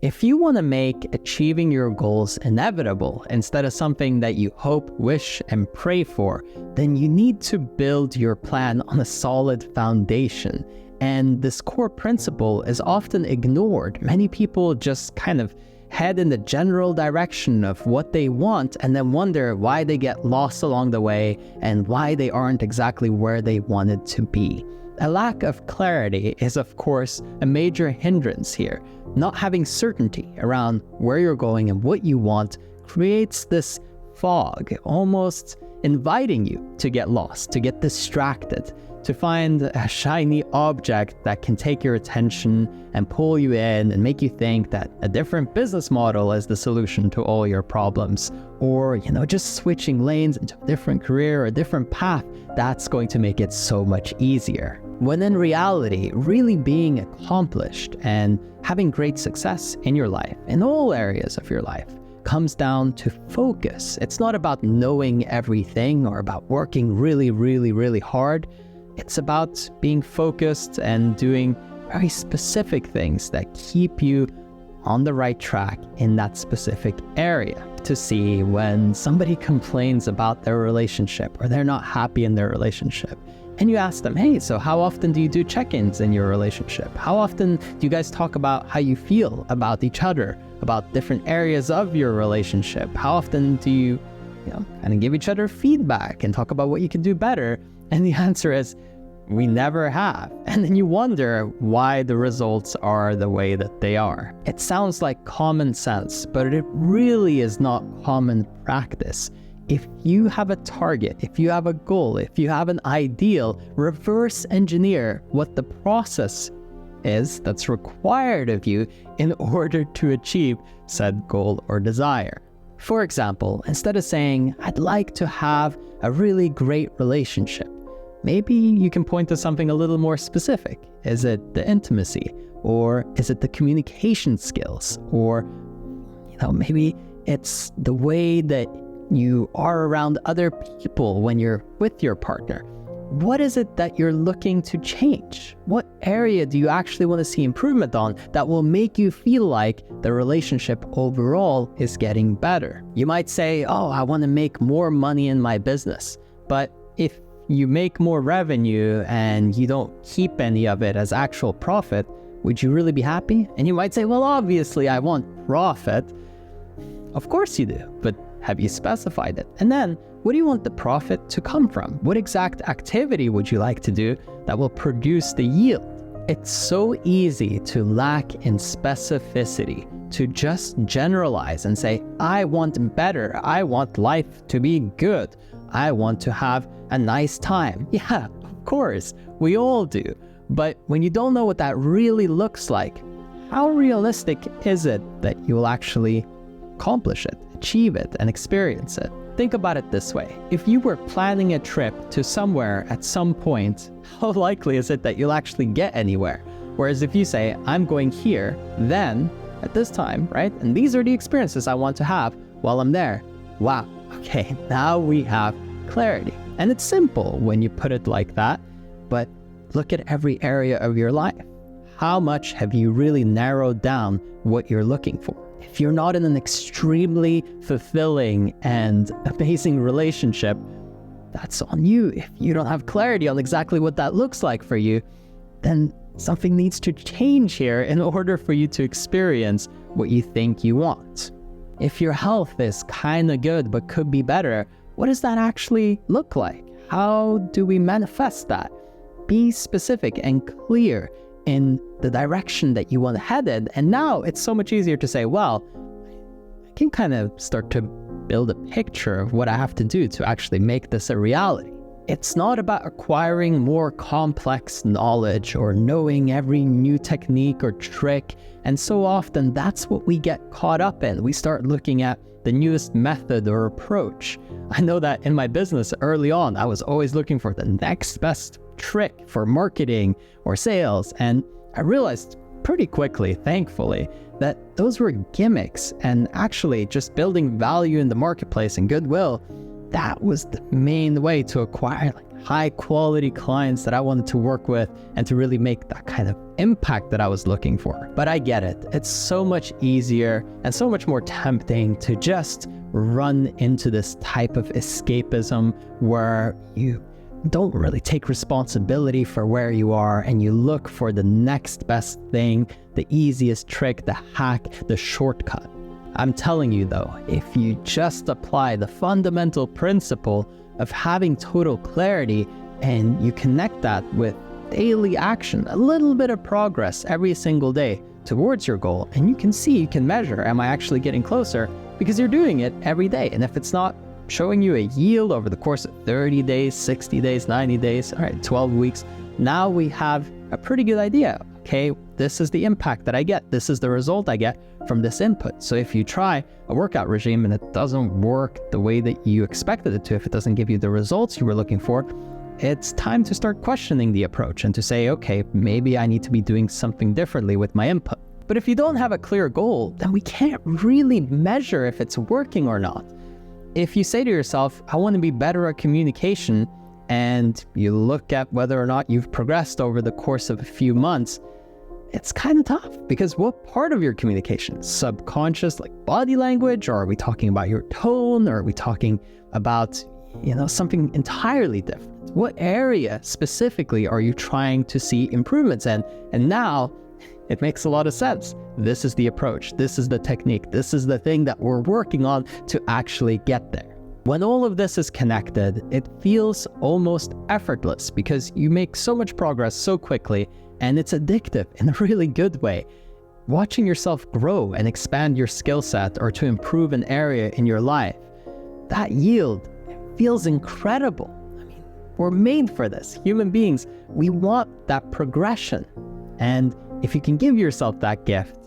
If you want to make achieving your goals inevitable instead of something that you hope, wish, and pray for, then you need to build your plan on a solid foundation. And this core principle is often ignored. Many people just kind of head in the general direction of what they want and then wonder why they get lost along the way and why they aren't exactly where they wanted to be. A lack of clarity is, of course, a major hindrance here. Not having certainty around where you're going and what you want creates this fog, almost inviting you to get lost, to get distracted, to find a shiny object that can take your attention and pull you in and make you think that a different business model is the solution to all your problems. Or, just switching lanes into a different career or a different path, that's going to make it so much easier. When in reality, really being accomplished and having great success in your life, in all areas of your life, comes down to focus. It's not about knowing everything or about working really, really, really hard. It's about being focused and doing very specific things that keep you on the right track in that specific area. To see when somebody complains about their relationship or they're not happy in their relationship, and you ask them, hey, so how often do you do check-ins in your relationship? How often do you guys talk about how you feel about each other, about different areas of your relationship? How often do you kind of give each other feedback and talk about what you can do better? And the answer is, we never have. And then you wonder why the results are the way that they are. It sounds like common sense, but it really is not common practice. If you have a target, if you have a goal, if you have an ideal, reverse engineer what the process is that's required of you in order to achieve said goal or desire. For example, instead of saying, I'd like to have a really great relationship, maybe you can point to something a little more specific. Is it the intimacy? Or is it the communication skills? Or, maybe it's the way that you are around other people when you're with your partner. What is it that you're looking to change? What area do you actually want to see improvement on that will make you feel like the relationship overall is getting better? You might say, I want to make more money in my business. But if you make more revenue and you don't keep any of it as actual profit, would you really be happy? And you might say, well, obviously I want profit. Of course you do, but have you specified it? And then, what do you want the profit to come from? What exact activity would you like to do that will produce the yield? It's so easy to lack in specificity, to just generalize and say, I want better, I want life to be good, I want to have a nice time. Yeah, of course, we all do. But when you don't know what that really looks like, how realistic is it that you'll actually accomplish it, achieve it, and experience it? Think about it this way. If you were planning a trip to somewhere at some point, how likely is it that you'll actually get anywhere? Whereas if you say, I'm going here, then at this time, right? And these are the experiences I want to have while I'm there. Wow, okay, now we have clarity. And it's simple when you put it like that, but look at every area of your life. How much have you really narrowed down what you're looking for? If you're not in an extremely fulfilling and amazing relationship, that's on you. If you don't have clarity on exactly what that looks like for you, then something needs to change here in order for you to experience what you think you want. If your health is kind of good but could be better, what does that actually look like? How do we manifest that? Be specific and clear in the direction that you want to head in. And now it's so much easier to say, well, I can kind of start to build a picture of what I have to do to actually make this a reality. It's not about acquiring more complex knowledge or knowing every new technique or trick. And so often that's what we get caught up in. We start looking at the newest method or approach. I know that in my business early on, I was always looking for the next best trick for marketing or sales. And I realized pretty quickly, thankfully, that those were gimmicks, and actually just building value in the marketplace and goodwill, that was the main way to acquire high quality clients that I wanted to work with and to really make that kind of impact that I was looking for. But I get it. It's so much easier and so much more tempting to just run into this type of escapism where you don't really take responsibility for where you are and you look for the next best thing, the easiest trick, the hack, the shortcut. I'm telling you though, if you just apply the fundamental principle of having total clarity and you connect that with daily action, a little bit of progress every single day towards your goal, and you can measure, am I actually getting closer? Because you're doing it every day. And if it's not showing you a yield over the course of 30 days, 60 days, 90 days, all right, 12 weeks, now we have a pretty good idea. Okay, this is the impact that I get. This is the result I get from this input. So if you try a workout regime and it doesn't work the way that you expected it to, if it doesn't give you the results you were looking for, it's time to start questioning the approach and to say, okay, maybe I need to be doing something differently with my input. But if you don't have a clear goal, then we can't really measure if it's working or not. If you say to yourself, I want to be better at communication, and you look at whether or not you've progressed over the course of a few months, it's kind of tough, because what part of your communication? Subconscious, like body language? Or are we talking about your tone? Or are we talking about, something entirely different? What area specifically are you trying to see improvements in? And now it makes a lot of sense. This is the approach. This is the technique. This is the thing that we're working on to actually get there. When all of this is connected, it feels almost effortless because you make so much progress so quickly, and it's addictive in a really good way. Watching yourself grow and expand your skill set or to improve an area in your life, that yield feels incredible. I mean, we're made for this. Human beings, we want that progression. And if you can give yourself that gift,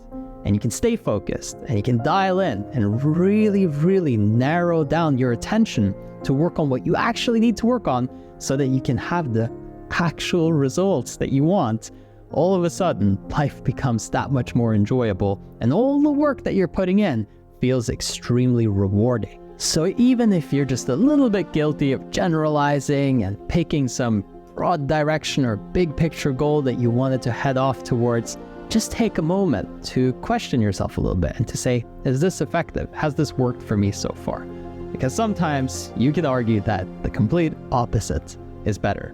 and you can stay focused, and you can dial in and really, really narrow down your attention to work on what you actually need to work on so that you can have the actual results that you want, all of a sudden, life becomes that much more enjoyable, and all the work that you're putting in feels extremely rewarding. So even if you're just a little bit guilty of generalizing and picking some broad direction or big picture goal that you wanted to head off towards, just take a moment to question yourself a little bit and to say, is this effective? Has this worked for me so far? Because sometimes you could argue that the complete opposite is better.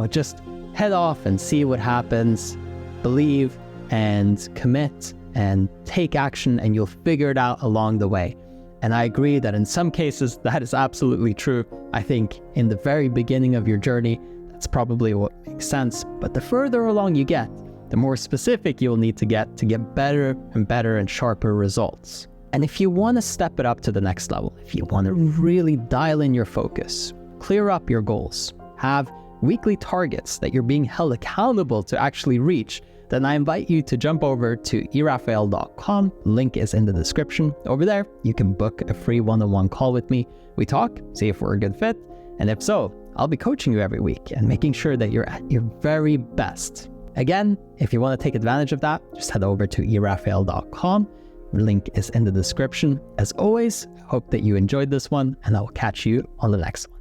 Just head off and see what happens, believe and commit and take action, and you'll figure it out along the way. And I agree that in some cases that is absolutely true. I think in the very beginning of your journey, that's probably what makes sense. But the further along you get, the more specific you'll need to get better and better and sharper results. And if you want to step it up to the next level, if you want to really dial in your focus, clear up your goals, have weekly targets that you're being held accountable to actually reach, then I invite you to jump over to erafael.com. Link is in the description. Over there, you can book a free one-on-one call with me. We talk, see if we're a good fit. And if so, I'll be coaching you every week and making sure that you're at your very best. Again, if you want to take advantage of that, just head over to erafael.com. Link is in the description. As always, I hope that you enjoyed this one, and I will catch you on the next one.